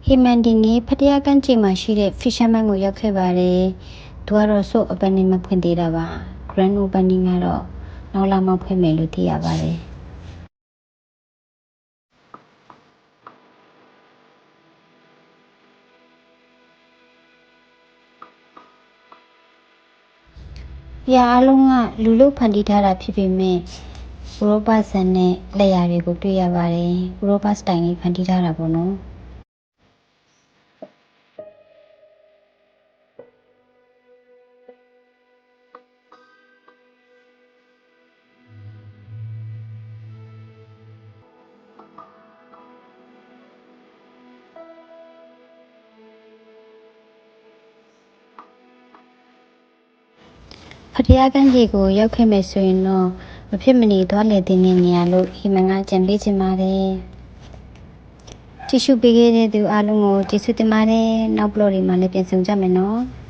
ဟီမန်ဒီနီဖတ်တရားကန်းကြီးမှာရှိတဲ့ fisherman ကိုရောက်ခဲ့ပါတယ်။သူကတော့ဆို့ opening မဖွင့်သေးတာပါ။ grand opening ကတော့နောက်လာမှဖွင့်မယ်လို့သိရပါတယ်။ပြာအားလုံးကလူလို့ဖန်တီးထားတာဖြစ်ပေမဲ့ဥရောပဇာတ်နဲ့လက်ရာတွေကိုတွေ့ရပါတယ်။ဥရောပစတိုင်လေးဖန်တီးထားတာပေါ့နော်။ဖတရားကန်းကြီးကိုရောက်ခဲ့မယ်ဆိုရင်တော့မဖြစ်မနေသွားလည်တဲ့နေရာလို့ဟီမန်ကကြံပေးချင်ပါတယ်။ကြည့်ရှုပေးခဲ့တဲ့သူအားလုံးကိုကျေးဇူးတင်ပါတယ်။နောက်ဘလော့တွေမှာလည်းပြန်ဆုံကြမယ်နော်။